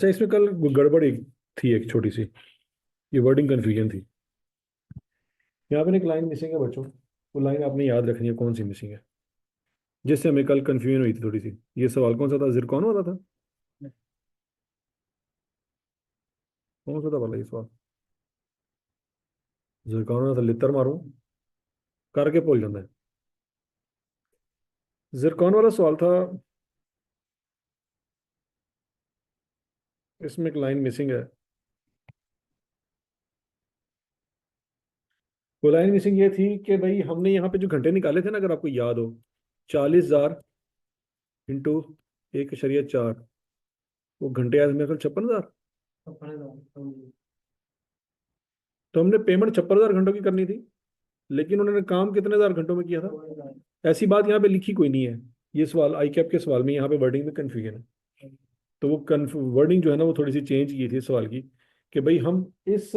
अच्छा, इसमें कल गड़बड़ एक थी, एक छोटी सी, ये वर्डिंग कन्फ्यूजन थी। यहाँ पे एक लाइन मिसिंग है बच्चों। वो लाइन आपने याद रखनी है कौन सी मिसिंग है, जिससे हमें कल कन्फ्यूजन हुई थी थोड़ी सी। ये सवाल कौन सा था, जिरकॉन वाला था? कौन सा था वाला ये सवाल? जिरकॉन वाला था, लितर मारूं करके भूल जाता है। जिरकॉन वाला सवाल था, इसमें एक लाइन मिसिंग है। वो लाइन मिसिंग ये थी कि भाई हमने यहाँ पे जो घंटे निकाले थे ना, अगर आपको याद हो, 40,000 इंटू 1.4, वो घंटे आए थे मेरे ख्याल 56,000। तो हमने पेमेंट 56,000 घंटों की करनी थी, लेकिन उन्होंने काम कितने हजार घंटों में किया था? ऐसी बात यहाँ पे लिखी कोई नहीं है। ये सवाल आई कैप के सवाल में, यहाँ पे वर्डिंग में कन्फ्यूजन है। तो वो वर्डिंग जो है ना, वो थोड़ी सी चेंज की थी इस सवाल की, कि भाई हम इस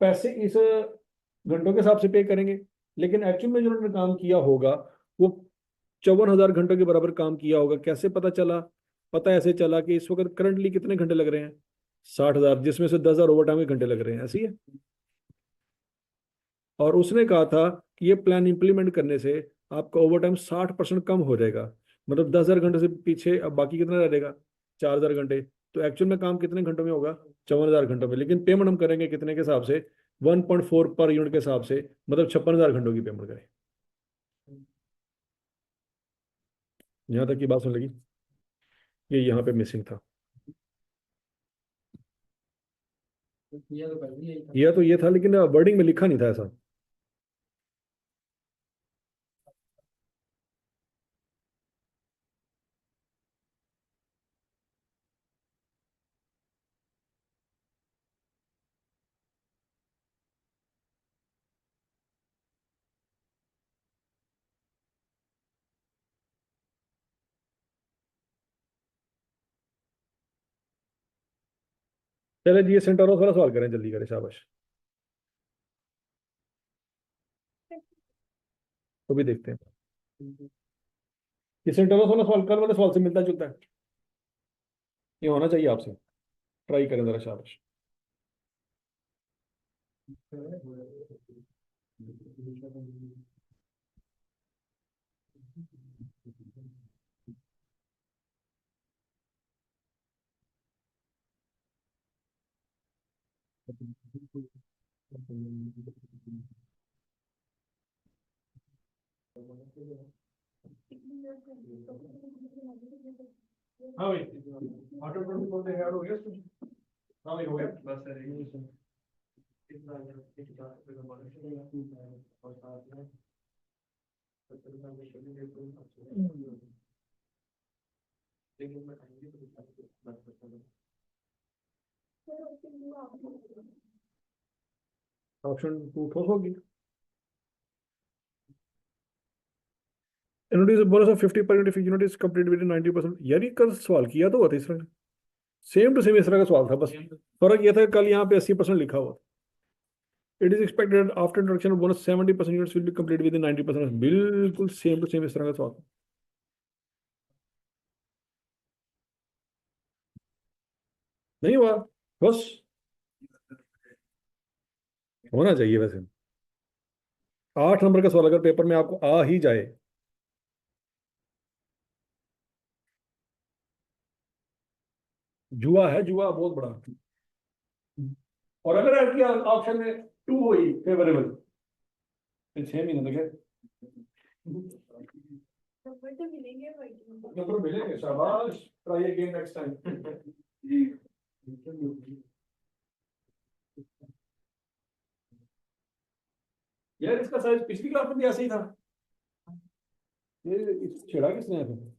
पैसे इस घंटों के हिसाब से पे करेंगे, लेकिन एक्चुअल में जो उन्होंने काम किया होगा वो 54,000 घंटों के बराबर काम किया होगा। कैसे पता चला? पता ऐसे चला कि इस वक्त करंटली कितने घंटे लग रहे हैं, 60,000, जिसमें से 10,000 ओवर टाइम के घंटे लग रहे हैं, ऐसी है। और उसने कहा था कि ये प्लान इंप्लीमेंट करने से आपका ओवर टाइम 60% कम हो जाएगा। मतलब 10,000 घंटे से पीछे अब बाकी कितना रह जाएगा? 4,000 घंटे। तो एक्चुअल में काम कितने घंटों में होगा? 54,000 घंटों में। लेकिन पेमेंट हम करेंगे कितने के हिसाब से? 1.4 पर यूनिट के हिसाब से, मतलब 56,000 घंटों की पेमेंट करें। यहाँ तक की बात सुन लगी? ये यहाँ पे मिसिंग था। यह तो ये था, लेकिन वर्डिंग में लिखा नहीं था ऐसा। चले जी, ये सेंटोरस वाला सवाल करें, जल्दी करें, शाबाश। तो भी देखते हैं। ये सेंटोरस वाला सवाल कल वाले सवाल से मिलता जुलता है। ये होना चाहिए आपसे। ट्राई करें जरा, शाबाश। हाँ भाई, ऑटो बोलते हैं, हो गया कुछ? हाँ भाई, हो गया बस। ऑप्शन टू ठोस होगी। Unit is bonus of 50 per unit if unit is complete with 90%। यार ये कल सवाल किया तो हुआ था इस तरह, सेम टू सेम इस तरह का सवाल था, बस फर्क ये था कि कल यहाँ पे 80% लिखा हुआ। It is expected after introduction of bonus 70% units will be complete with 90%। बिल्कुल सेम टू सेम इस तरह का सवाल था। नहीं हुआ? बस होना चाहिए वैसे। 8 नंबर का सवाल अगर पेपर में आपको आ ही जाए, जुआ है, जुआ बहुत बड़ा। और अगर आपकी ऑप्शन में टू हुई फेवरेबल, फिर 6 महीने तक नंबर मिलेंगे, शाबाश। Try again next time. यार इसका साइज पिछली क्लास में भी ऐसे ही था। ये छेड़ा किसने है?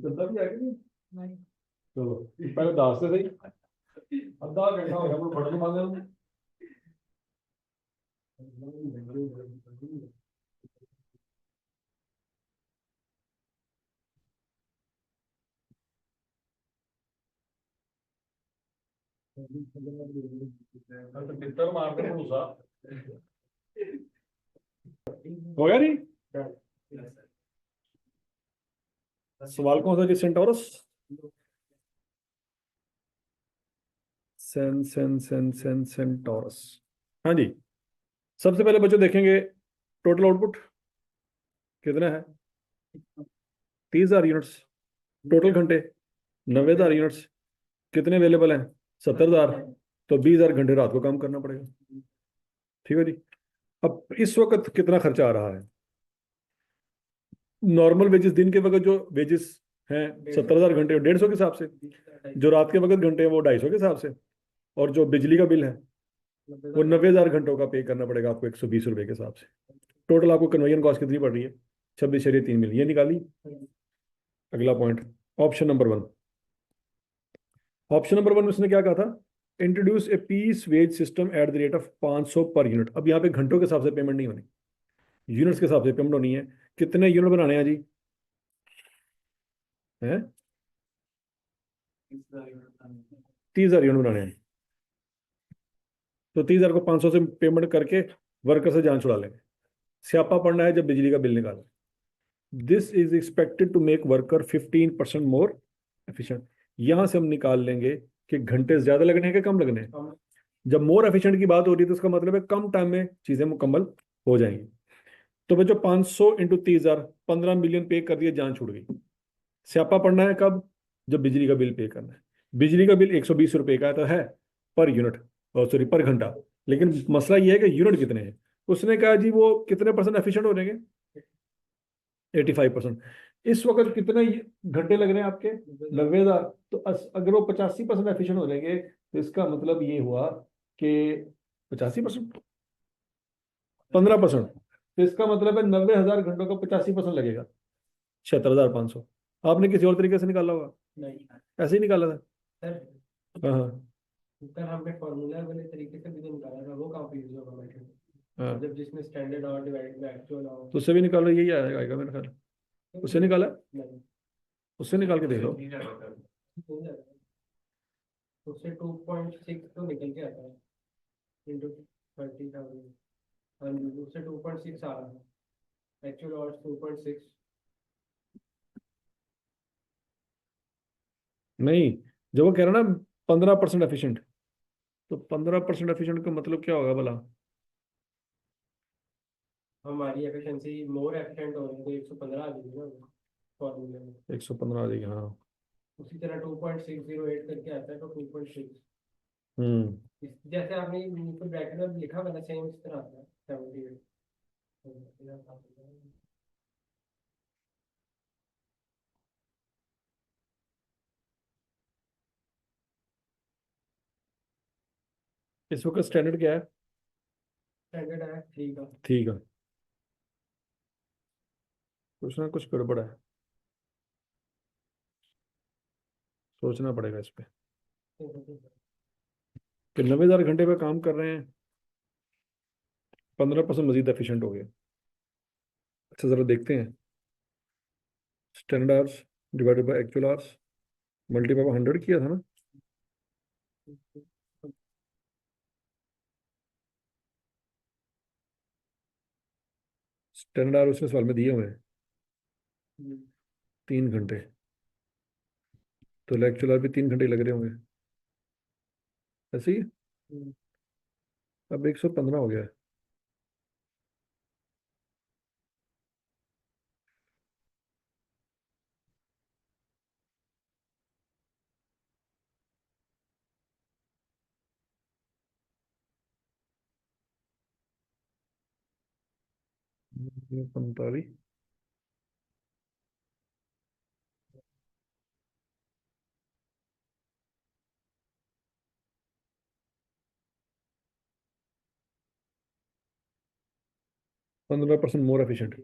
चलता भी है कि नहीं? चलो पहले दास से सही। आधा घंटा हो गया मैं पढ़ने वाला हूँ। तो तितर मारते हैं भूसा। हो गया नहीं? सवाल कौन सा जी? सेंटोरस। सेंटोरस। हाँ जी। सबसे पहले बच्चों देखेंगे टोटल आउटपुट कितना है। 30,000 यूनिट्स। टोटल घंटे 90,000 यूनिट्स। कितने अवेलेबल हैं? 70,000। तो 20,000 घंटे रात को काम करना पड़ेगा। ठीक है जी। अब इस वक्त कितना खर्चा आ रहा है? नॉर्मल वेजेस दिन के वक्त जो वेजेस हैं 70,000 घंटे 150 के हिसाब से। जो रात के वक्त घंटे हैं वो 250 के हिसाब से। और जो बिजली का बिल है वो 90,000 घंटों का पे करना पड़ेगा आपको 120 रुपए के हिसाब से। टोटल आपको कन्वर्जन कॉस्ट कितनी पड़ रही है? 26,3 मिल ये निकाली। अगला point option number 1। Option number 1 में उसने क्या कहा था? Introduce a piece wage system at the rate of 500 per unit. अब यहाँ पे घंटों के हिसाब से पेमेंट नहीं होनी, यूनिट्स के हिसाब से पेमेंट होनी है। कितने यूनिट बनाने हैं जी? हैं 30,000 यूनिट बनाने हैं। तो 30,000 को 500 से पेमेंट करके वर्कर से जान छुड़ा लेंगे। स्यापा पड़ना है जब बिजली का बिल निकालें। This is expected to make worker 15% more efficient. यहां से हम निकाल लेंगे कि घंटे ज्यादा लगने हैं कि कम लगने हैं। जब मोर एफिशिएंट की बात हो रही है तो उसका मतलब है कम टाइम में चीजें मुकम्मल हो जाएंगी। तो बच्चों 500 इंटू 30,000 15 मिलियन पे कर दिए, जान छूट गई। स्यापा पड़ना है कब? जब बिजली का बिल पे करना है। बिजली का बिल 120 रुपए का तो है पर यूनिट, सॉरी पर घंटा। लेकिन मसला ये है कि यूनिट कितने हैं। उसने कहा जी वो कितने परसेंट एफिशिएंट हो जाएंगे? 85%। इस वक्त कितने घंटे लग रहे हैं आपके? 90,000। तो अगर वो 85% एफिशिएंट हो जाएंगे तो इसका मतलब ये हुआ कि 85%, 15%। तो इसका मतलब है 90,000 घंटों का 85% लगेगा, 76,500। आपने किसी और तरीके से निकाला होगा? नहीं, ऐसे ही निकाला था। सर हाँ हाँ सर हमने फॉर्मूला वाले तरीके से भी तो निकाला था, वो काफी यूज होगा मेरे को। हाँ मतलब जिसमें स्टैंडर्ड और डिवाइडेड बाय एक्चुअल और तो उससे भी निकालो, यही आएगा मेरा ख्याल। उससे निकाला? नहीं, उससे निकाल के देख लो। नहीं जाता। उससे 2.6 तो निकल के आता है इंटू 30,000। हाँ जी उससे 2.6 आ रहा है एक्चुअल और 2.6। नहीं, जब वो कह रहा ना 15% एफिशिएंट, तो 15% एफिशिएंट का मतलब क्या होगा भला? हमारी एफिशिएंसी मोर एफिशिएंट हो रही है तो 115 आ जाएगी ना फॉर्मूले में। 115 आ जाएगी हाँ। उसी तरह 2.608 करके आता है तो 2.6। जैसे आपने नीचे ब्रैकेट में लिखा मैंने सेम इस तरह आता है 78। इस वक्त स्टैंडर्ड क्या है? स्टैंडर्ड है ठीक है। ठीक है, कुछ ना कुछ गड़बड़ है, सोचना पड़ेगा इस पे। कि 90,000 घंटे पे काम कर रहे हैं, 15% मजीद एफिशिएंट हो गए। अच्छा जरा देखते हैं। Standard hours divided by actual hours multiply by 100 किया था ना। स्टैंडर्ड आवर उसने सवाल में दिए हुए हैं 3 घंटे, तो एक्चुअल आवर भी 3 घंटे लग रहे होंगे ऐसे ही। अब 115 हो गया है। ये 45, 15% मोर एफिशिएंट।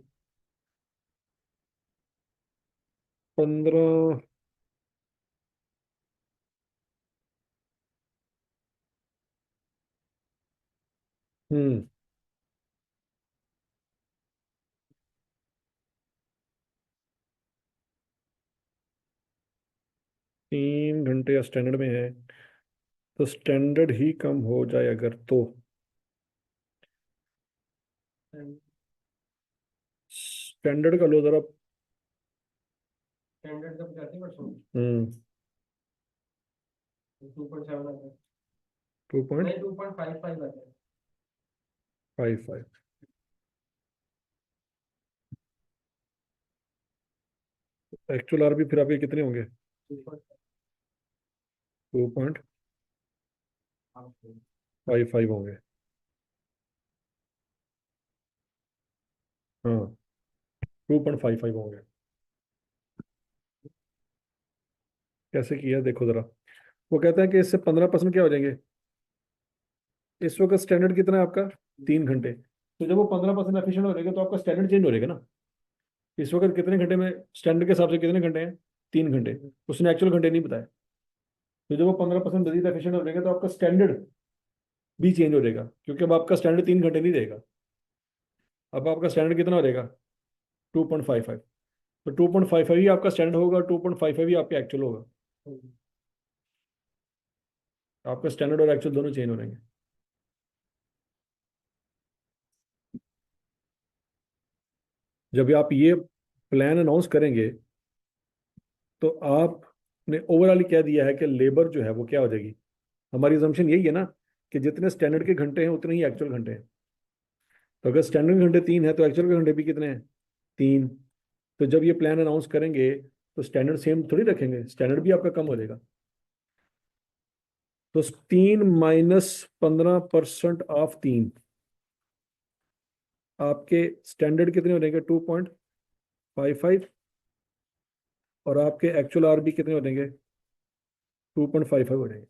15 हम्म। 3 घंटे स्टैंडर्ड में है, तो स्टैंडर्ड ही कम हो जाए अगर तो स्टैंडर्ड का लो जरा। स्टैंडर्ड का 85%। 2.7 आता है। 2.55 आता है। 55। एक्चुअल आरपी फिर आपके कितने होंगे? 2.55 होंगे। हाँ, 2.55 होंगे। कैसे किया देखो जरा। वो कहते हैं कि इससे 15% क्या हो जाएंगे। इस वक्त स्टैंडर्ड कितना है आपका? 3 घंटे। तो जब वो 15% एफिशिएंट हो जाएगा तो आपका स्टैंडर्ड चेंज हो जाएगा ना। इस वक्त कितने घंटे में, स्टैंडर्ड के हिसाब से कितने घंटे हैं? 3 घंटे। उसने एक्चुअल घंटे नहीं बताया। तो जब वो 15% मजीद एफिशिएंट हो जाएगा तो आपका स्टैंडर्ड भी चेंज हो जाएगा, क्योंकि अब आपका स्टैंडर्ड 3 घंटे नहीं रहेगा। अब आपका स्टैंडर्ड कितना हो जाएगा? 2.55। तो 2.55 ही आपका स्टैंडर्ड होगा, 2.55 ही आपका एक्चुअल होगा। आपका स्टैंडर्ड और एक्चुअल दोनों चेंज हो जाएंगे। जब भी आप ये प्लान अनाउंस करेंगे तो आपने ओवरऑल कह दिया है कि लेबर जो है वो क्या हो जाएगी। हमारी assumption यही है ना कि जितने स्टैंडर्ड के घंटे हैं उतने ही एक्चुअल घंटे हैं। तो अगर स्टैंडर्ड घंटे 3 है तो एक्चुअल के घंटे भी कितने हैं? 3। तो जब ये प्लान अनाउंस करेंगे तो स्टैंडर्ड सेम थोड़ी रखेंगे, स्टैंडर्ड भी आपका कम हो जाएगा। तो 3 - 15% ऑफ 3, आपके स्टैंडर्ड कितने हो जाएंगे? 2.55। और आपके एक्चुअल आर भी कितने हो जाएंगे? 2.55 हो जाएंगे।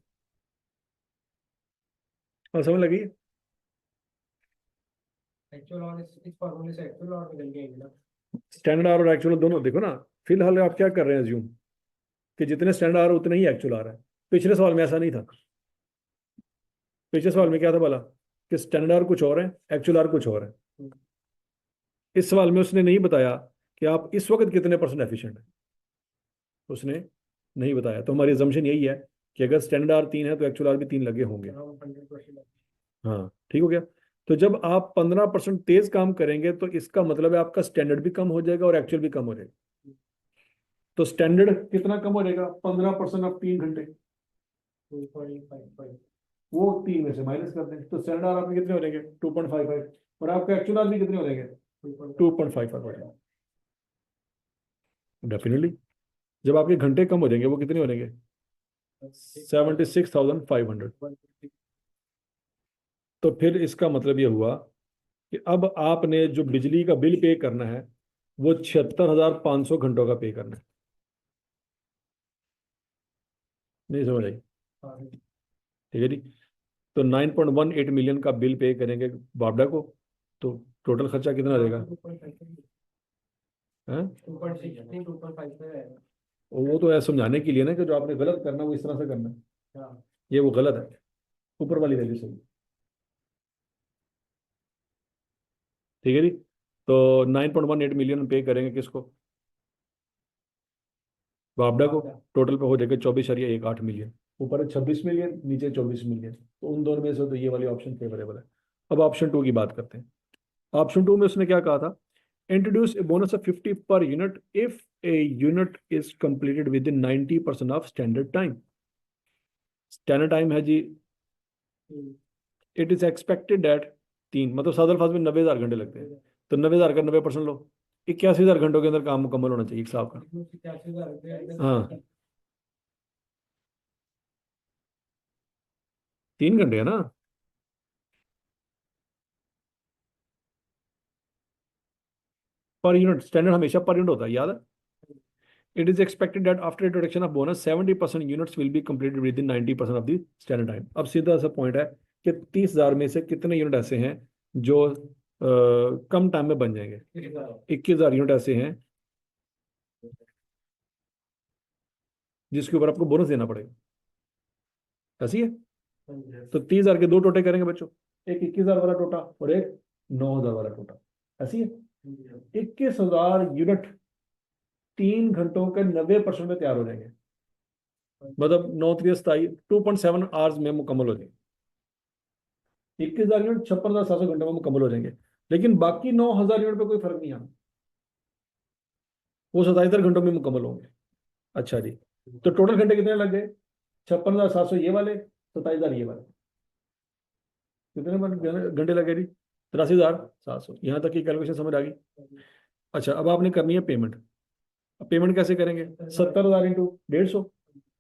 और समझ लगी? एक्चुअल और इस फॉर्मूले से एक्चुअल और निकल के आएंगे ना। स्टैंडर्ड आर और एक्चुअल दोनों देखो ना। फिलहाल आप क्या कर रहे हैं, अज्यूम कि जितने स्टैंडर्ड आ रहे हैं उतने ही एक्चुअल आ रहा है। पिछले सवाल में ऐसा नहीं था। पिछले सवाल में क्या था बोला कि स्टैंडर्ड आर कुछ और है, एक्चुअल आर कुछ और है। इस सवाल में उसने नहीं बताया कि आप इस वक्त कितने परसेंट एफिशिएंट है। उसने नहीं बताया। तो हमारी assumption यही है कि अगर स्टैंडर्ड आर 3 है तो एक्चुअल आर भी 3 लगे होंगे। हाँ, ठीक हो गया। तो जब आप 15% तेज काम करेंगे तो इसका मतलब है आपका स्टैंडर्ड भी कम हो जाएगा और एक्चुअल भी कम हो जाएगा। तो स्टैंडर्ड कितना कम हो जाएगा? 15% ऑफ 3 घंटे। वो 3 में से माइनस कर दें तो स्टैंडर्ड आर आपके कितने हो जाएंगे? 2.55। और आपका एक्चुअल आर भी कितने हो जाएंगे? 2.55 हो जाएंगे। डेफिनेटली जब आपके घंटे कम हो जाएंगे वो कितने हो जाएंगे? 76,500। तो फिर इसका मतलब ये हुआ कि अब आपने जो बिजली का बिल पे करना है वो 76,500 घंटों का पे करना है। नहीं समझ आई? ठीक है जी। तो 9.18 मिलियन का बिल पे करेंगे बापडा को, तो टोटल खर्चा कितना रहेगा? वो तो है समझाने के लिए ना कि जो आपने गलत करना वो इस तरह से करना है। ये वो गलत है। ऊपर वाली वैल्यू सही। ठीक है जी। तो 9.18 मिलियन पे करेंगे किसको? बापडा को। टोटल पे हो जाएगा 24.18 मिलियन। ऊपर है 26 मिलियन, नीचे 24 मिलियन, तो उन दोनों में से तो ये वाली ऑप्शन फेवरेबल है। अब ऑप्शन टू की बात करते हैं। ऑप्शन टू में उसने क्या कहा था? Introduce a bonus of 50 per unit if a unit is completed with in 90% of standard time. Standard time है जी, इट इज एक्सपेक्टेड दैट 3 मतलब सादल फाज में 90,000 घंटे लगते हैं। तो 90,000 का 90% लो, 81,000 घंटों के अंदर काम मुकम्मल होना चाहिए एक साहब का। हाँ, 3 घंटे है ना। पर यूनिट स्टैंडर्ड हमेशा पर यूनिट होता है, याद है। It is expected that after introduction of bonus 70% units will be completed with in 90% of the standard time. अब सीधा सा पॉइंट है कि 30,000 में से कितने यूनिट ऐसे हैं जो कम टाइम में बन जाएंगे? 21,000 यूनिट ऐसे हैं जिसके ऊपर आपको बोनस देना पड़ेगा। ऐसी है। तो 30,000 के दो टोटे करेंगे बच्चों। एक 21,000 वाला टोटा और एक 9,000 वाला टोटा, ऐसी है। 21,000 यूनिट 3 घंटों के 90% में तैयार हो जाएंगे, मतलब 9 3 27 2.7 आवर्स में मुकम्मल हो जाएंगे। 21,000 यूनिट 56,700 घंटों में मुकम्मल हो जाएंगे। लेकिन बाकी 9,000 यूनिट पे कोई फर्क नहीं आना, वो 77 घंटों में मुकम्मल होंगे। अच्छा जी, तो टोटल घंटे कितने लग गए? 56,700 ये वाले, 27,000 ये वाले, कितने घंटे लगे जी? 83,700। यहाँ तक की कैलकुलेशन समझ आ गई? अच्छा, अब आपने करनी है पेमेंट। अब पेमेंट कैसे करेंगे? 70,000 इंटू 150,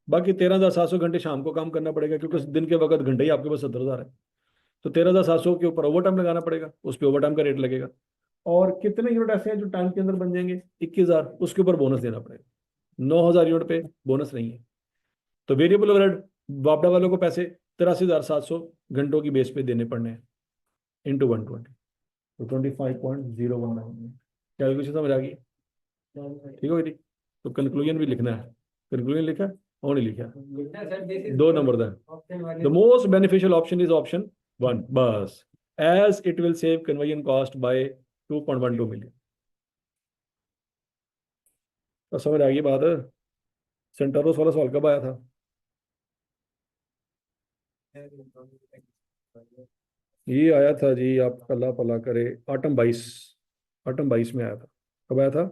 बाकी 13,700 घंटे शाम को काम करना पड़ेगा, क्योंकि दिन के वक्त घंटे ही आपके पास 70,000 है। तो 13,700 के ऊपर ओवर टाइम लगाना पड़ेगा, उस पर ओवर टाइम का रेट लगेगा। और कितने यूनिट ऐसे हैं जो टाइम के अंदर बन जाएंगे? 21,000, उसके ऊपर बोनस देना पड़ेगा। 9,000 यूनिट पे बोनस नहीं है। तो वेरिएबल ओवरहेड वापडा वालों को पैसे 83,700 घंटों की बेस पे देने पड़ने हैं, इंटू 120, तो 25.019। कैलकुलेशन समझ आ गई? ठीक हो गई? तो कंक्लूजन भी लिखना है। कंक्लूजन लिखा और नहीं लिखा? 2 number the most beneficial option is option 1 बस, as it will save conversion cost by 2.12 million. तो समझ आ गई बात? सेंटरोस वाला सवाल कब आया था? ये आया था जी, आप अल्लाह भला करे, आटम 22 में आया था। कब आया था?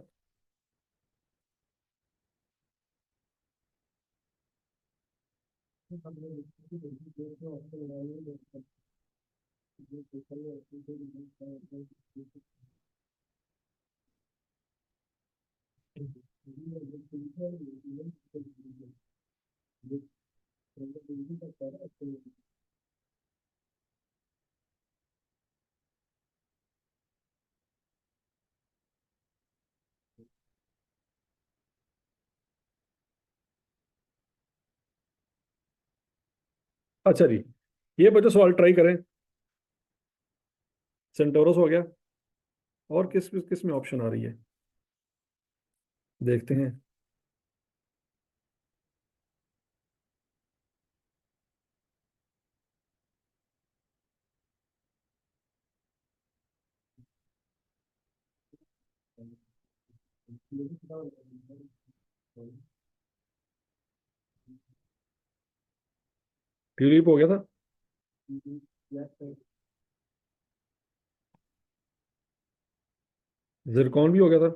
अच्छा जी, ये बच्चों सवाल ट्राई करें। सेंटोरस हो गया, और किस किस में ऑप्शन आ रही है देखते हैं। ट्यूलिप हो गया था, जिरकॉन भी हो गया था।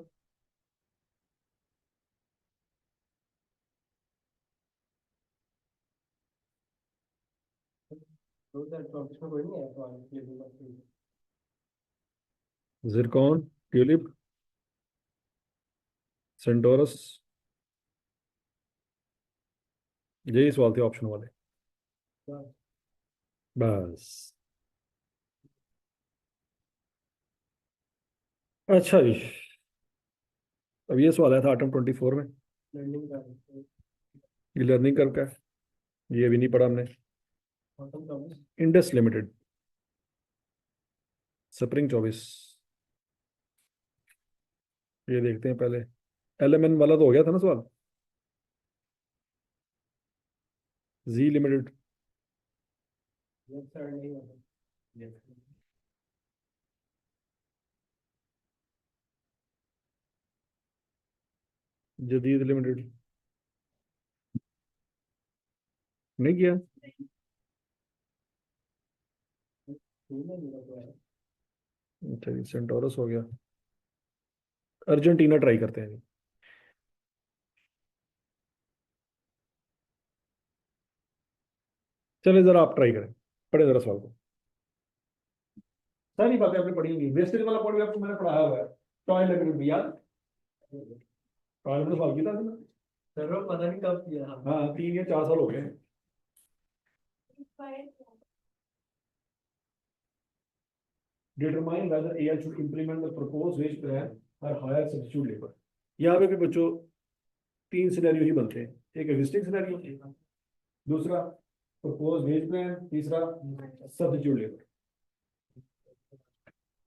जिरकॉन, ट्यूलिप, सेंटोरस, यही सवाल थे ऑप्शन वाले। बस। अच्छा जी, अब ये सवाल आया था आटम 24 में। ये लर्निंग करके, ये भी नहीं पढ़ा हमने। Indus limited, spring 24। ये देखते हैं पहले, LMN वाला तो हो गया था ना सवाल। जी लिमिटेड, जदीद लिमिटेड, नहीं किया। अच्छा जी, सेंटोरस हो गया। अर्जेंटीना ट्राई करते हैं। चले जरा आप ट्राई करें, पढ़े जरा सवाल को। सारी बातें आपने पढ़ी नहीं, वेस्टेज वाला पॉइंट भी आपको मैंने पढ़ाया हुआ है। टॉयलेट में भी याद, टॉयलेट में सवाल किया था ना सर, वो पता नहीं कब किया। हाँ, 3 या 4 साल हो गए। Determine whether AI should implement the proposed wage plan और हायर सब्स्टिट्यूट लेबर। यहाँ पे भी बच्चों 3 सिनेरियो ही बनते हैं, एक एग्जिस्टिंग सिनेरियो, दूसरा प्रपोज वेज प्लान, तीसरा सब्स्टिट्यूट लेबर।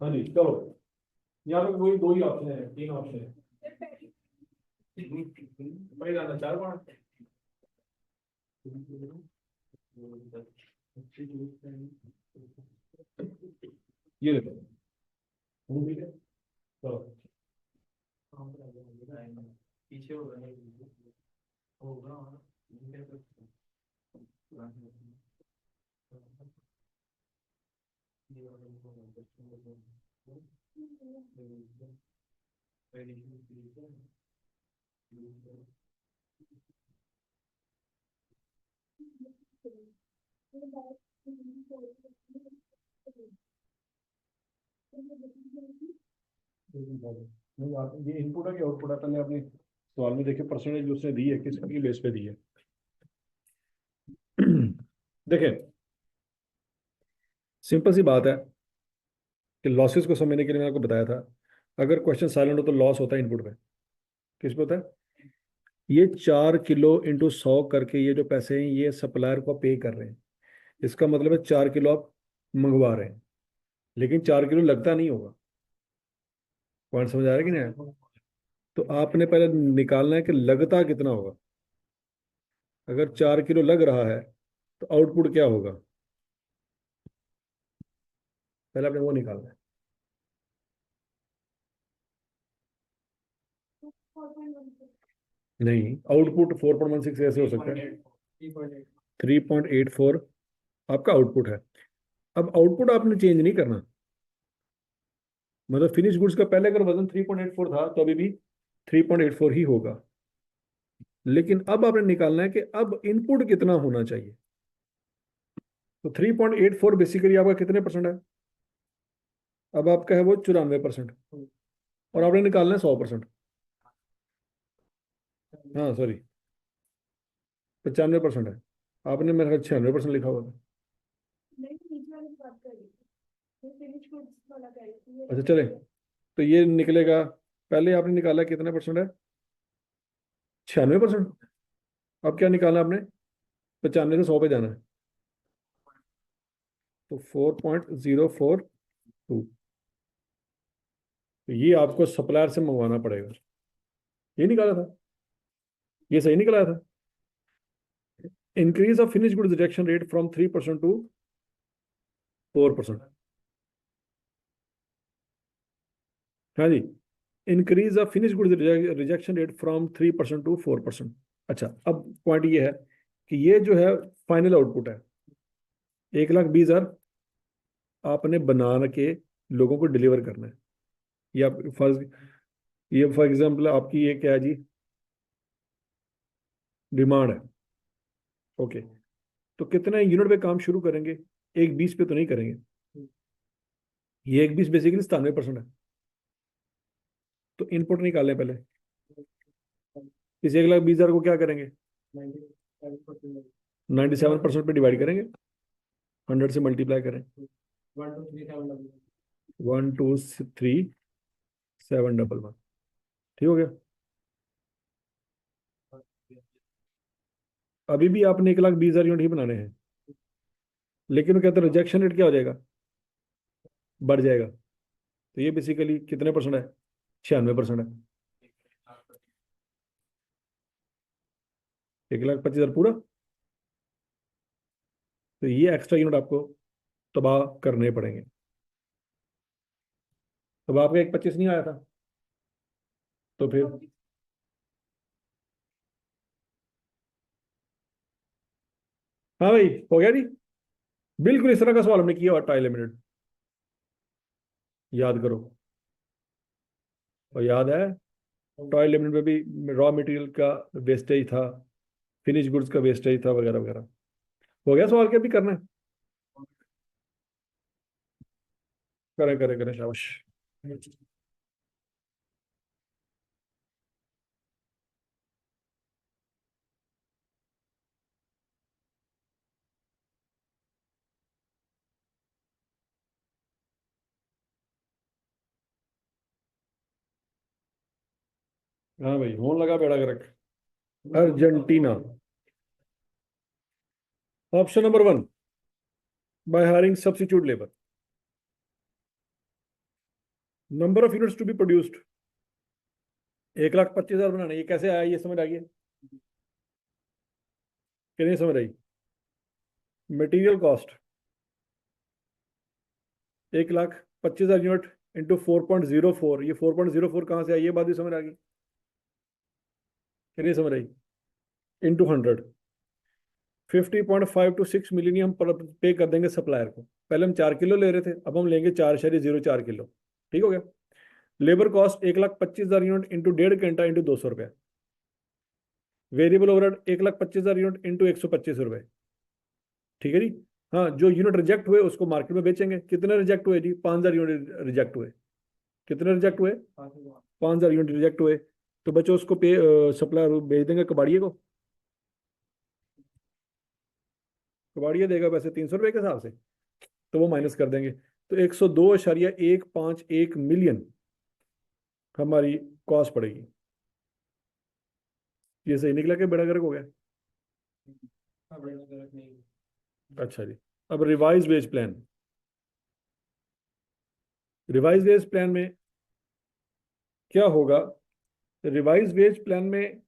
हाँ जी, चलो, यहाँ पे वही 2 ही ऑप्शन है, 3 ऑप्शन है। पहला ना 4 पाँच। ये देखो, ठीक है, चलो। पीछे होगा। नहीं, आप ये इनपुट है कि आउटपुट है, पहले आपने सवाल में देखे परसेंटेज उसने दी है, किसकी बेस पे दी है। देखें, सिंपल सी बात है कि लॉसेस को समझने के लिए मैंने आपको बताया था, अगर क्वेश्चन साइलेंट हो तो लॉस होता है इनपुट पे। किस पे होता है? ये 4 किलो इंटू 100 करके ये जो पैसे हैं ये सप्लायर को पे कर रहे हैं, इसका मतलब है 4 किलो आप मंगवा रहे हैं, लेकिन 4 किलो लगता नहीं होगा। पॉइंट समझ आ रहा है कि नहीं आया? तो आपने पहले निकालना है कि लगता कितना होगा। अगर 4 किलो लग रहा है तो आउटपुट क्या होगा, पहले आपने वो निकालना है। नहीं, आउटपुट 4.16 ऐसे हो सकता है। 3.84 आपका आउटपुट है। अब आउटपुट आपने चेंज नहीं करना, मतलब फिनिश गुड्स का पहले अगर वजन 3.84 था तो अभी भी 3.84 ही होगा, लेकिन अब आपने निकालना है कि अब इनपुट कितना होना चाहिए। तो 3.84 बेसिकली आपका कितने परसेंट है? अब आपका है वो 94%, और आपने निकालना है 100%। हाँ सॉरी, 95% है। आपने मेरे ख्याल 96% लिखा हुआ था। अच्छा चले, तो ये निकलेगा, पहले आपने निकाला कितने परसेंट है? 96%। अब क्या निकालना है आपने? 95 से 100 पे जाना है, तो 4.042। तो ये आपको सप्लायर से मंगवाना पड़ेगा। ये निकाला था, ये सही निकला था। Increase of finish goods rejection rate from 3% to 4%। हाँ जी, increase of finish goods rejection rate from 3% to 4%। अच्छा, अब पॉइंट ये है कि ये जो है फाइनल आउटपुट है, 1,20,000 आपने बना के लोगों को डिलीवर करना है। या ये फॉर एग्जाम्पल आपकी ये क्या है जी, डिमांड है। ओके, तो कितने यूनिट पे काम शुरू करेंगे? 1,20 पे तो नहीं करेंगे, ये 1,20 बेसिकली 97% है। तो इनपुट निकालें पहले, इस 1,20,000 को क्या करेंगे? 97% पे डिवाइड करेंगे, 100 से मल्टीप्लाई करें। 1,2,3,711, ठीक हो गया। अभी भी आपने 1,20,000 यूनिट ही बनाने हैं, लेकिन वो कहते हैं रिजेक्शन रेट क्या हो जाएगा, बढ़ जाएगा। तो ये बेसिकली कितने परसेंट है? 96% है। 1,25,000 पूरा। तो ये एक्स्ट्रा यूनिट आपको तबाह करने पड़ेंगे। तो आपका 1,25 नहीं आया था, तो फिर हाँ भाई, हो गया जी। बिल्कुल इस तरह का सवाल हमने किया हुआ ट्राई लिमिटेड, याद करो। और याद है, टॉय लिमिटेड में भी रॉ मटेरियल का वेस्टेज था, फिनिश गुड्स का वेस्टेज था, वगैरह वगैरह। हो गया सवाल, क्या भी करना है? करें करें करें, शाबाश। हाँ भाई, होने लगा बेड़ा गर्क। Argentina. Option number 1, by hiring substitute labour. Number of units to be produced, 1,25,000 बनाने, ये कैसे आया, ये समझ आ गया कि नहीं समझ आई? मटेरियल कॉस्ट 1,25,000 यूनिट इंटू 4.04, ये 4.04 कहाँ से आई, ये बात भी समझ आ गई कि नहीं समझ आई? इंटू 100, 50.5 to 6 मिलियन हम पे कर देंगे सप्लायर को। पहले हम 4 किलो ले रहे थे, अब हम लेंगे 4.04 किलो। ठीक हो गया। लेबर कॉस्ट 1,25,000 यूनिट इंटू 1.5 घंटा इंटू 200 रुपये। वेरिएबल ओवरहेड 1,25,000 यूनिट इंटू 125 रुपये। ठीक है जी। हाँ, जो यूनिट रिजेक्ट हुए उसको मार्केट में बेचेंगे। कितने रिजेक्ट हुए जी? 5,000 यूनिट रिजेक्ट हुए। कितने रिजेक्ट हुए? 5,000 यूनिट रिजेक्ट हुए। तो बच्चों उसको पे सप्लायर बेच देंगे कबाड़िए को। कबाड़िया देगा पैसे 300 रुपये के हिसाब से, तो वो माइनस कर देंगे। तो 102.151 हमारी कॉस्ट पड़ेगी। ये सही निकला कि बड़ा गर्क हो गया? अच्छा जी। अब revise wage plan. Revise wage plan में क्या होगा? रिवाइज वेज प्लान में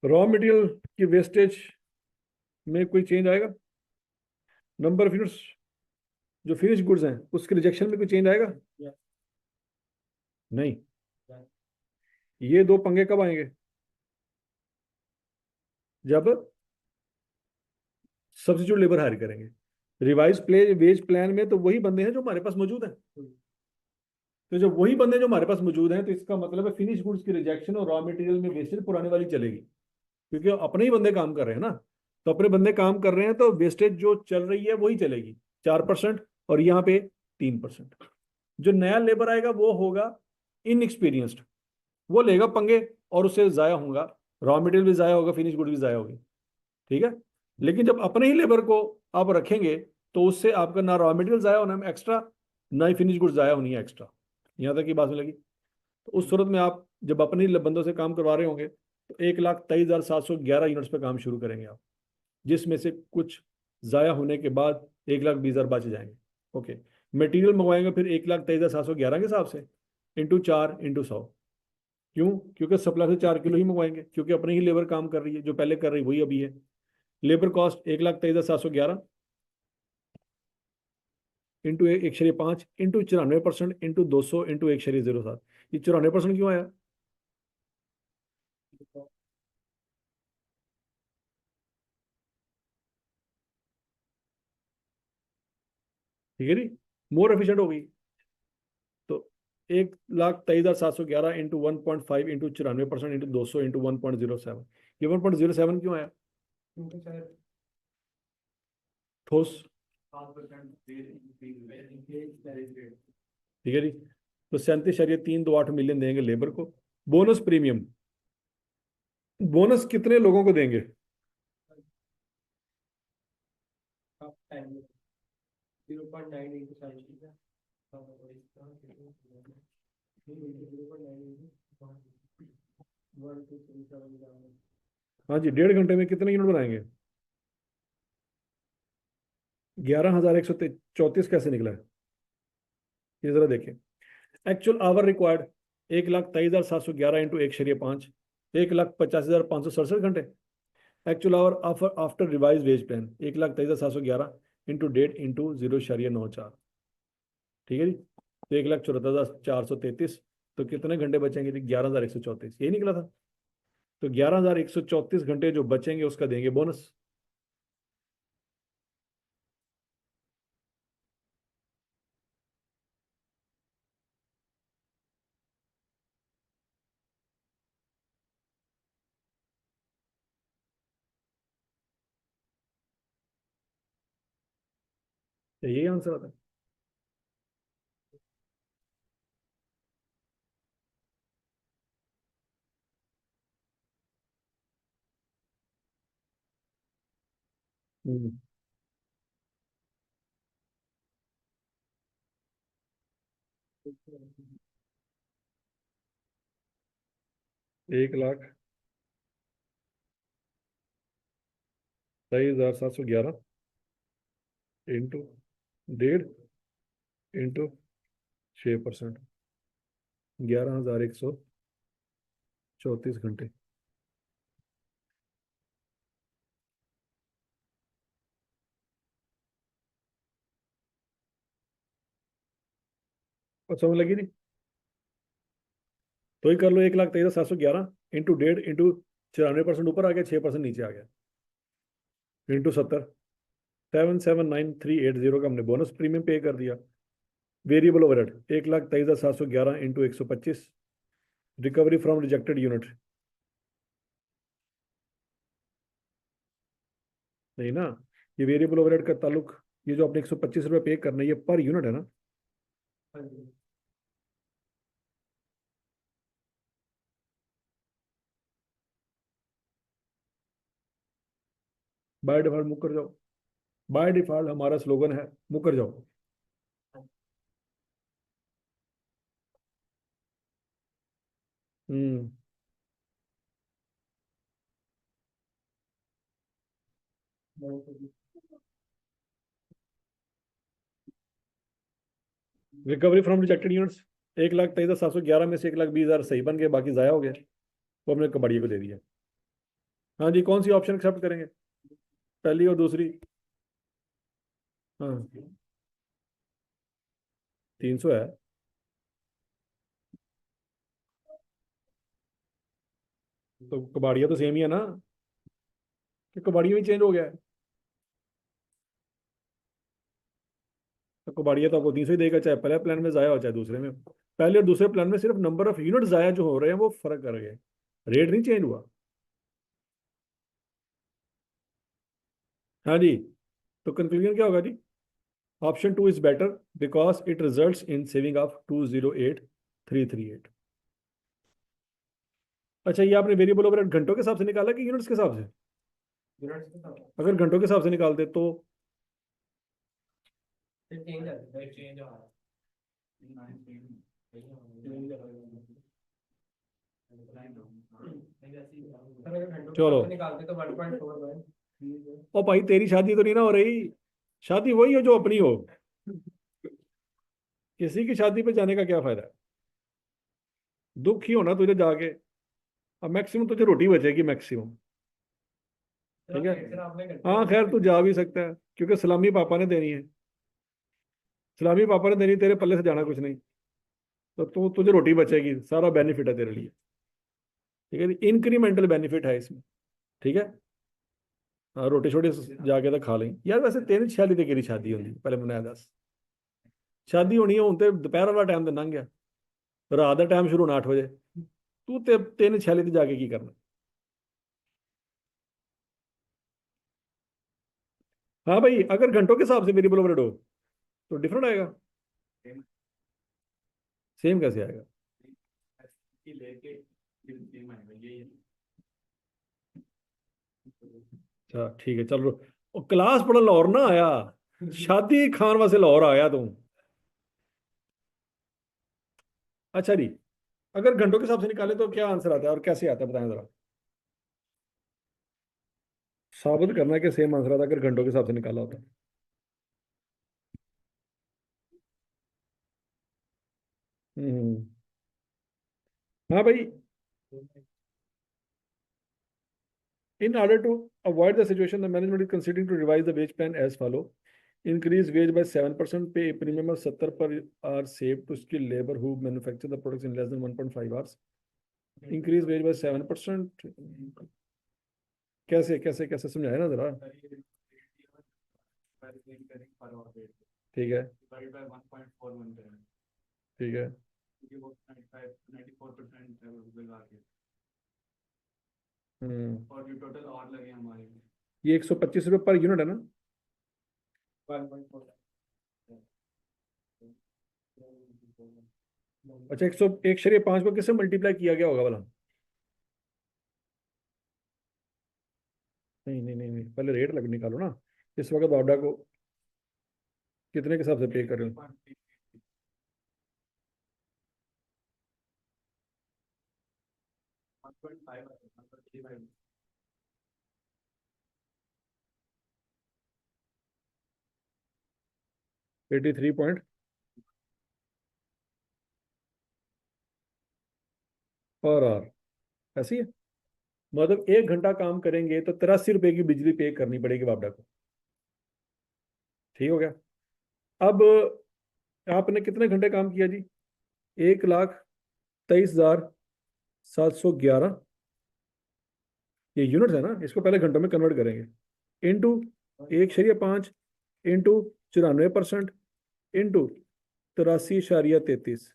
रॉ मटेरियल की वेस्टेज में कोई चेंज आएगा? नंबर ऑफ यूनिट्स जो फिनिश गुड्स हैं उसके रिजेक्शन में कोई चेंज आएगा? नहीं। ये दो पंगे कब आएंगे? जब सब्स्टिट्यूट लेबर हायर करेंगे। रिवाइज प्ले वेज प्लान में तो वही बंदे हैं जो हमारे पास मौजूद हैं। तो जब वही बंदे जो हमारे पास मौजूद हैं, तो इसका मतलब है फिनिश गुड्स की रिजेक्शन और रॉ मटेरियल में वेस्टेज पुराने वाली चलेगी, क्योंकि अपने ही बंदे काम कर रहे हैं ना। तो अपने बंदे काम कर रहे हैं तो वेस्टेज जो चल रही है वही चलेगी, 4%, और यहाँ पे 3%। जो नया लेबर आएगा वो होगा इनएक्सपीरियंस्ड, वो लेगा पंगे और उससे जाया होगा, रॉ मटेरियल भी जाया होगा, फिनिश गुड भी जाया होगी। ठीक है। लेकिन जब अपने ही लेबर को आप रखेंगे तो उससे आपका ना रॉ मटेरियल जाया होना है एक्स्ट्रा, ना ही फिनिश गुड जाया होनी है एक्स्ट्रा। यहाँ तक की बात में लगी। तो उस सूरत में आप जब अपने ही बंदों से काम करवा रहे होंगे तो 1,23,711 यूनिट्स पे काम शुरू करेंगे आप, जिसमें से कुछ जाया होने के बाद 1,20,000 बच जाएंगे। ओके। मटेरियल मंगवाएंगे फिर 1,23,711 के हिसाब से इंटू 4 इंटू 100। क्यों? क्योंकि सप्लाई से 4 किलो ही मंगवाएंगे, क्योंकि अपनी ही लेबर काम कर रही है, जो पहले कर रही वही अभी है। Labour cost 1,23,711 into 1.5 into 94% into 200 into 1.07। ये 94% क्यों आया? ठीक है जी, मोर एफिशिएंट हो गई। तो 1,23,711 इंटू 1.5 इंटू 94% इंटू 200 इंटू 1.07। ये 1.07 क्यों आया? ठोस। ठीक है जी। तो 37.328 मिलियन देंगे लेबर को। बोनस प्रीमियम, बोनस कितने लोगों को देंगे? हाँ जी, 1.5 घंटे में कितने यूनिट बनाएंगे? 11,134 कैसे निकला है ये जरा देखें। एक्चुअल आवर रिक्वायर्ड 1,23,711 इंटू 1.5, 1,50,567 घंटे। Actual hour after revise wage plan 1,23,711 into 1.5 into 0.94। ठीक है जी। तो 1,74,433। तो कितने घंटे बचेंगे जी? 11,134, यही निकला था। तो 11,134 घंटे जो बचेंगे उसका देंगे बोनस। तो यही आंसर आता है। 1,23,711 इंटू 1.5 इंटू 6%, 11,134 घंटे। और समझ लगी नहीं? तो ही कर लो, 1,23,711 इंटू 1.5 इंटू 94% ऊपर आ गया, 6% नीचे आ गया, इंटू 70, 779,380 का हमने बोनस प्रीमियम पे कर दिया। Variable overhead 1,23,711 into 125, recovery from rejected unit, नहीं ना, ये वेरिएबल ओवरहेड का ताल्लुक, ये जो आपने 125 रुपये पे करना है ये पर यूनिट है ना। हाँ जी। बाय डिफॉल्ट मुकर जाओ, बाय डिफॉल्ट हमारा स्लोगन है मुकर जाओ। हम्म। रिकवरी फ्रॉम रिजेक्टेड यूनिट्स, 1,23,711 में से 1,20,000 सही बन गए, बाकी जाया हो गया, वो हमने कबाड़िए को दे दिया। हाँ जी, कौन सी ऑप्शन एक्सेप्ट करेंगे, पहली और दूसरी? हाँ, 300 है तो कबाड़िया तो सेम ही है ना, कि कबाड़िया भी चेंज हो गया है? तो कबाड़िया तो आपको 300 ही देगा, चाहे पहले प्लान में जाया हो चाहे दूसरे में। पहले और दूसरे प्लान में सिर्फ नंबर ऑफ यूनिट जाया जो हो रहे हैं वो फर्क कर गए, रेट नहीं चेंज हुआ। हाँ जी, तो कंक्लूजन क्या होगा जी? Option 2 is better because it results in saving of 208,338। अच्छा, ये आपने वेरिएबल ओवरहेड घंटों के हिसाब से निकाला कि यूनिट्स के हिसाब से? यूनिट्स के साथ अगर घंटों के हिसाब से निकालते तो फिर चेंज आ जाता है, चेंज आ रहा है। सर अगर घंटों के चलो, साथ निकालते तो 1.4 है। ओ भाई तेरी शादी तो नहीं ना हो रही, शादी वही हो जो अपनी हो, किसी की शादी पे जाने का क्या फायदा है? दुख ही होना तुझे जाके, अब मैक्सिमम तुझे रोटी बचेगी मैक्सिमम। ठीक है, सर आपने हाँ खैर तू जा भी सकता है क्योंकि सलामी पापा ने देनी है, सलामी पापा ने देनी, तेरे पल्ले से जाना कुछ नहीं, तो तू तुझे रोटी बचेगी, सारा बेनिफिट है तेरे लिए। ठीक है, इंक्रीमेंटल बेनिफिट है इसमें। ठीक है, हाँ रोटी छोटी जाके तो खा लेंगे यार। वैसे तेरी छियाली ते केरी शादी होनी पहले मैंने दस, शादी होनी है हूं ते दोपहर वाला टाइम तो लंघ गया, रात का टाइम शुरू होना 8 बजे, तू ते 3 छियाली ते जाके की करना? हाँ भाई, अगर घंटों के हिसाब से वेरिएबल ओवरहेड हो तो डिफरेंट आएगा, सेम कैसे आएगा? अच्छा ठीक है, चलो, क्लास पढ़न लाहौर ना आया, शादी खान वास्ते लाहौर आया तू। अच्छा जी, अगर घंटों के हिसाब से निकाले तो क्या आंसर आता है और कैसे आता है बताएं जरा? साबित करना है कि सेम आंसर आता है अगर घंटों के हिसाब से निकाला होता है। हम्म। हाँ भाई, in order to avoid the situation, the management is considering to revise the wage plan as follow: increase wage by 7%, pay a premium of 70 per hour saved to skilled labor who manufacture the products in less than 1.5 hours. Increase wage by 7%, कैसे कैसे कैसे समझाया ना जरा। ठीक है, ठीक है। और जो टोटल और लगे हमारे ये 125 रुपये पर यूनिट है ना? 1.4। अच्छा, 101/5 को किससे मल्टीप्लाई किया गया होगा वाला? नहीं नहीं नहीं नहीं, पहले रेट लग निकालो ना, इस वक्त ऑर्डर को कितने के हिसाब से पे कर रहे हो? 83 पर आवर, ऐसी है? मतलब 1 घंटा काम करेंगे तो 83 रुपए की बिजली पे करनी पड़ेगी बापडा को। ठीक हो गया। अब आपने कितने घंटे काम किया जी? 1,23,711, ये यूनिट है ना, इसको पहले घंटों में कन्वर्ट करेंगे, इंटू 1.5 इंटू 94% इंटू 83.33।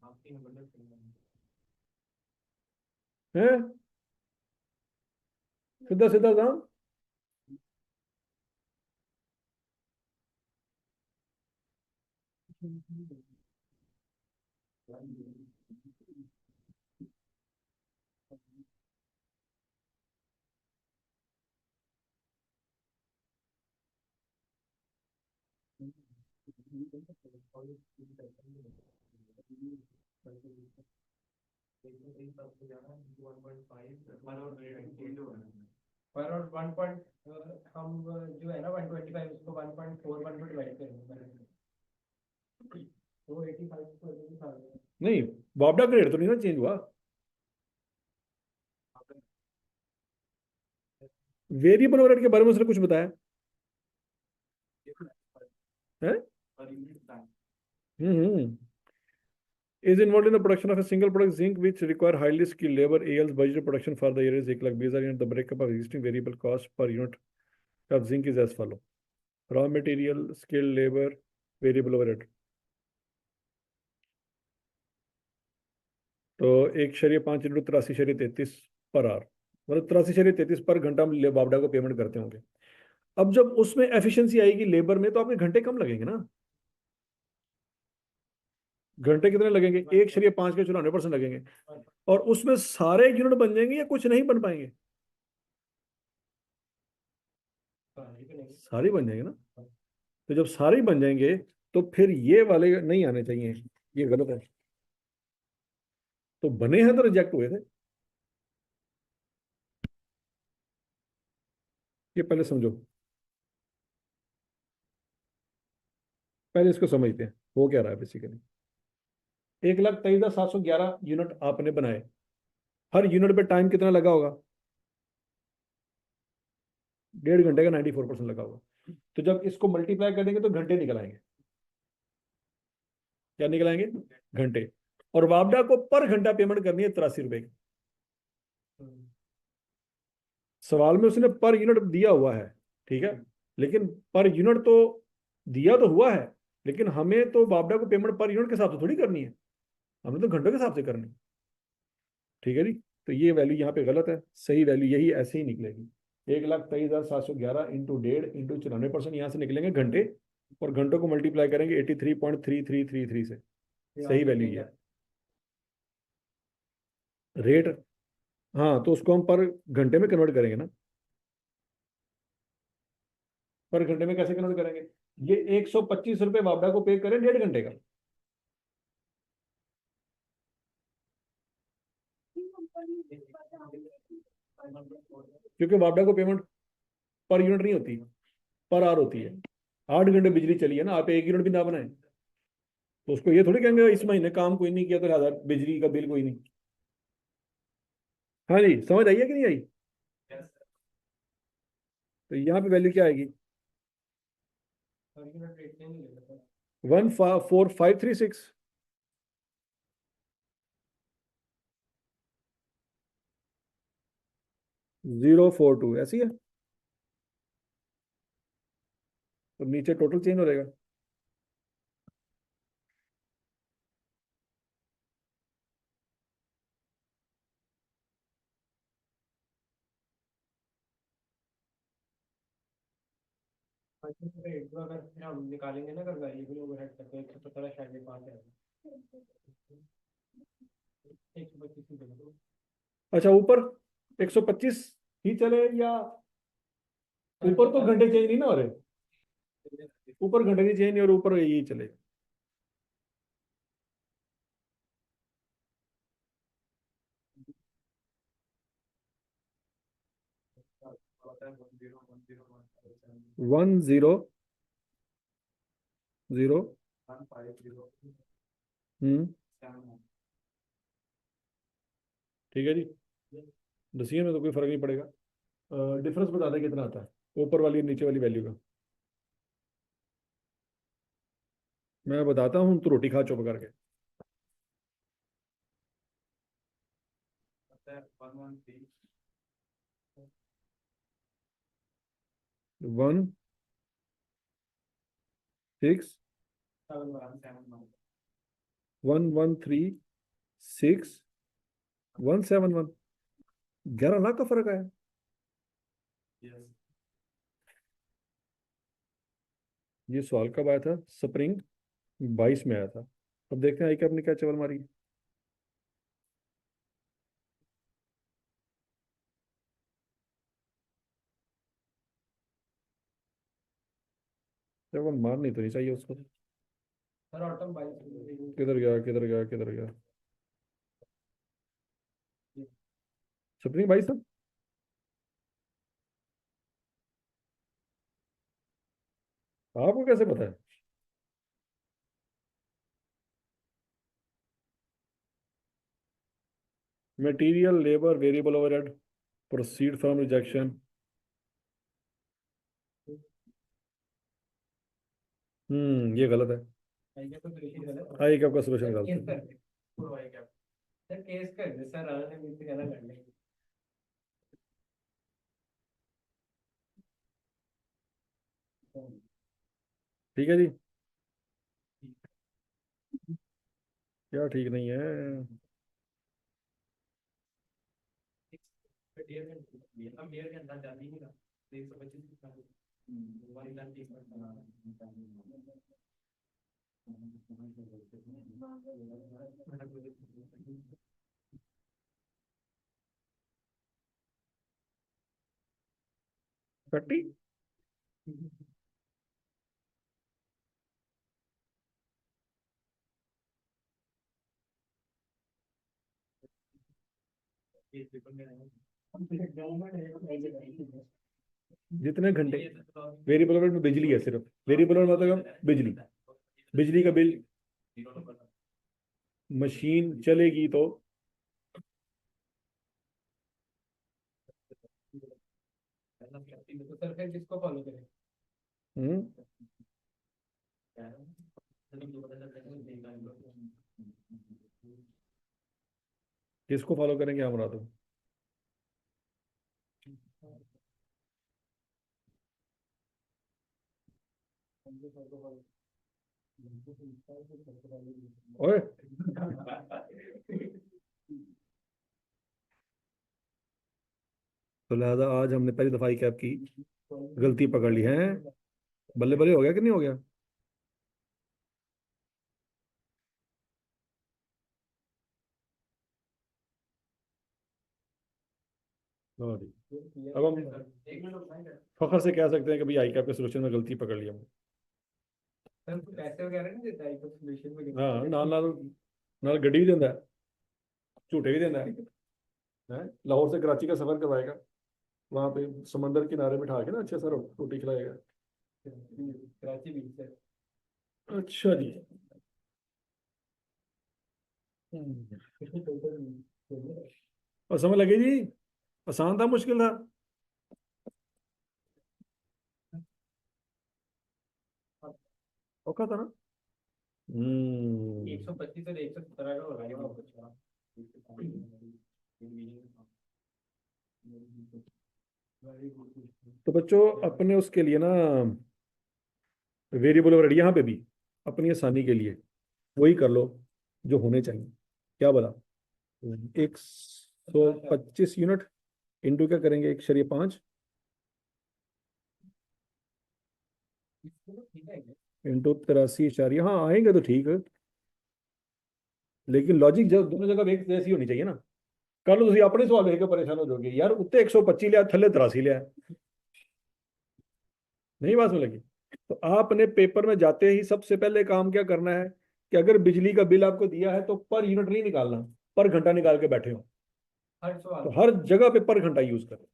आप 3 बंडल है सीधा सीधा दाम। पर और 1 पॉइंट हम जो है ना 125 उसको 1.4 1 पे डिवाइड करेंगे तो 85 को 85 नहीं, बापडा का रेट तो नहीं ना चेंज हुआ, वेरिएबल ओवरहेड के बारे में उसने कुछ बताया है? हम्म। Is involved in the production of a single product zinc which require highly skilled labor. AL's budget production for the year is 1,20,000 unit. The breakup of existing variable cost per unit of zinc is as follow: raw material, skilled labor, variable overhead. तो 1.5 into 83.33 per hour, मतलब 83.33 पर घंटा हम बापडा को payment करते होंगे। अब जब उसमें एफिशिएंसी आएगी लेबर में तो आपके घंटे कम लगेंगे ना। घंटे कितने लगेंगे? 1.5 के 94% लगेंगे, और उसमें सारे यूनिट बन जाएंगे या कुछ नहीं बन पाएंगे? सारे बन जाएंगे ना। तो जब सारे बन जाएंगे तो फिर ये वाले नहीं आने चाहिए, ये गलत है। तो बने हैं तो रिजेक्ट हुए थे, ये पहले समझो, पहले इसको समझते हैं हो क्या रहा है बेसिकली। 1,23,711 यूनिट आपने बनाए, हर यूनिट पे टाइम कितना लगा होगा? 1.5 घंटे का 94% लगा होगा। तो जब इसको मल्टीप्लाई करेंगे तो घंटे निकल आएंगे। क्या निकल आएंगे? घंटे। और वापडा को पर घंटा पेमेंट करनी है 83 रुपए की। सवाल में उसने पर यूनिट दिया हुआ है, ठीक है, लेकिन पर यूनिट तो दिया तो हुआ है, लेकिन हमें तो बापडा को पेमेंट पर यूनिट के हिसाब से थोड़ी करनी है, हमने तो घंटों के हिसाब से करनी है। ठीक है जी। तो ये वैल्यू यहाँ पे गलत है, सही वैल्यू यही ऐसे ही निकलेगी। 1,23,711 इंटू 1.5 इंटू 94% यहाँ से निकलेंगे घंटे, और घंटों को मल्टीप्लाई करेंगे 83.3333 से। सही वैल्यू ये है। रेट, हाँ, तो उसको हम पर घंटे में कन्वर्ट करेंगे ना। पर घंटे में कैसे कन्वर्ट करेंगे? ये 125 रुपये वापडा को पे करें 1.5 घंटे का, क्योंकि वापडा को पेमेंट पर यूनिट नहीं होती, पर आवर होती है। 8 घंटे बिजली चली है ना, आप 1 यूनिट भी ना बनाए तो उसको ये थोड़ी कहेंगे इस महीने काम कोई नहीं किया तो लिहाजा बिजली का बिल कोई नहीं। हाँ जी, समझ आई है कि नहीं आई? तो यहाँ पे वैल्यू क्या आएगी? 14536 042 ऐसी है। तो नीचे टोटल चेंज हो जाएगा। एक दो अगर फिर हम निकालेंगे ना अगर वेरिएबल ओवरहेड करके 117 शायद ये 5 है 125 अच्छा, ऊपर 125 ही चले, या ऊपर तो घंटे चेंज नहीं ना हो रहे, ऊपर घंटे नहीं चेंज नहीं और ऊपर यही चले। 100 ठीक है जी। डिसीजन में तो कोई फर्क नहीं पड़ेगा। डिफरेंस बता दें कितना आता है ऊपर वाली और नीचे वाली वैल्यू का। मैं बताता हूँ, तो रोटी खा चुप करके। 161 11 लाख का फर्क आया। ये सवाल कब आया था? स्प्रिंग 22 में आया था। अब देखते हैं आई कैप ने क्या चवल मारी। चवल मारनी तो नहीं चाहिए उसको। सर ऑटम 22 किधर गया, किधर गया, किधर गया? स्प्रिंग 22 था। आपको कैसे पता है? Material labour variable overhead proceed from rejection. ये गलत है। आई क्या तो सोल्यूशन गलत आई कैप का सोल्यूशन गलत केस है। कर पूरा आई क्या सर केस कर दे सर आने में इतना कर लेंगे। ठीक है जी। क्या ठीक नहीं है? डियर के अंदर जाती नहीं ना 125 वन लाख 30। जितने घंटे वेरिएबल ओवरहेड में बिजली है, सिर्फ वेरिएबल ओवरहेड मतलब बिजली। बिजली का बिल मशीन चलेगी तो। तो सर फिर किसको फॉलो करें हम्म किसको फॉलो करेंगे हम बता दो। ओए, तो लिहाजा आज हमने पहली दफा कैप की गलती पकड़ ली है। बल्ले बल्ले हो गया कि नहीं हो गया? हाँ जी। अब हम फखर से कह सकते हैं कि भाई आई कैप के सोल्यूशन में गलती पकड़ ली हमने। सर पैसे वगैरह नहीं देता है तो सोल्यूशन में हाँ, नाल नाल नाल गड्डी भी देता है, झूठे भी देता है। लाहौर से कराची का सफर करवाएगा, वहां पे समंदर किनारे बिठा के ना अच्छे से रोटी खिलाएगा। कराची बीच से अच्छा जी। और समझ लगे जी? आसान था मुश्किल था? औखा था ना? 125 और 117 का हो रहा है तो बच्चों अपने उसके लिए ना वेरिएबल ओवरहेड यहाँ पे भी अपनी आसानी के लिए वही कर लो जो होने चाहिए। क्या बोला? 125 यूनिट इंटू क्या करेंगे, 1/5 इंटू 83 हाँ आएंगे तो ठीक है। लेकिन लॉजिक जब दोनों जगह एक जैसी होनी चाहिए ना। कल तुम अपने सवाल देख के परेशान हो जाओगे, यार उत्ते 125 लिया थले 83 लिया। नहीं बात में लगी? तो आपने पेपर में जाते ही सबसे पहले काम क्या करना है कि अगर बिजली का बिल आपको दिया है तो पर यूनिट नहीं निकालना, पर घंटा निकाल के बैठे हो। हर सवाल तो हर जगह पे पर घंटा यूज करें।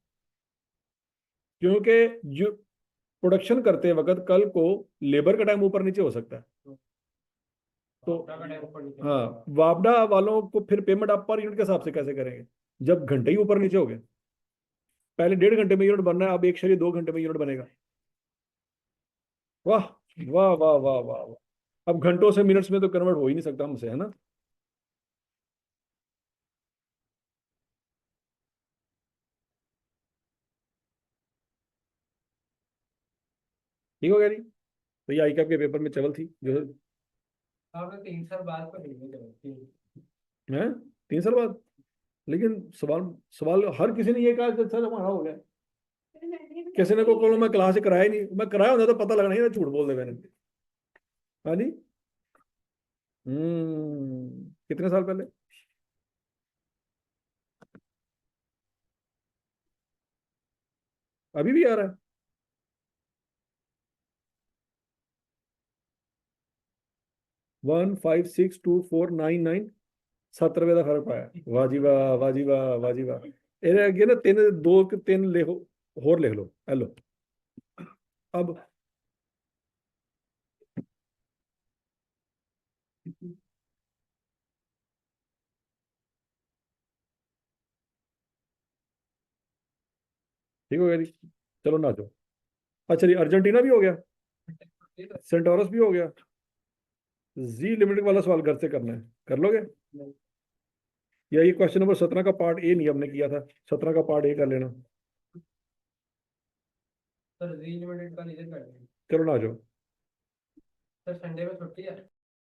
क्योंकि जो प्रोडक्शन करते वक्त कल को लेबर का टाइम ऊपर नीचे हो सकता है। तो का टाइम ऊपर नीचे हाँ, होगा। वापडा वालों को फिर पेमेंट आप पर यूनिट के हिसाब से कैसे करेंगे जब घंटे ही ऊपर नीचे हो गए? पहले 1.5 घंटे में यूनिट बनना है, अब 1.2 घंटे में यूनिट बनेगा। वाह वाह वाह वाह वाह वाह। अब घंटों से मिनट्स में तो कन्वर्ट हो ही नहीं सकता हमसे, है ना? ठीक हो गया जी। तो ये आई कैप के पेपर में चवल थी जो आपने 3 साल बाद को नहीं करें। है, 3 साल बाद। लेकिन सवाल सवाल हर किसी ने ये कहा कि सर हमारा हो गया। किसी ने को बोलो मैं क्लास से कराया ही नहीं, मैं कराया होता तो पता लगना ही ना, झूठ बोल दे मैंने। हाँ जी। कितने साल पहले? अभी भी आ रहा है? 1562499। 70 रुपए का फर्क पाया। वाह जी वाह, वाह जी वाह, वाह जी वाह। ਇਹਦੇ ਅੱਗੇ ਨਾ ਤਿੰਨ ਦੋ ਕਿ ਤਿੰਨ ਲਿਖੋ, ਹੋਰ ਲਿਖ ਲਓ, हेलो। अब ठीक हो गया जी। चलो नाचो। अच्छा जी, अर्जेंटीना भी हो गया, सेंटोरस भी हो गया। जी लिमिटेड वाला सवाल घर से करना है, कर लोगे? या ये क्वेश्चन नंबर 17 का पार्ट ए नहीं हमने किया था, 17 का पार्ट ए कर लेना। सर जी लिमिटेड का रीजन कर दें। चलो नाचो। सर संडे में छुट्टी है।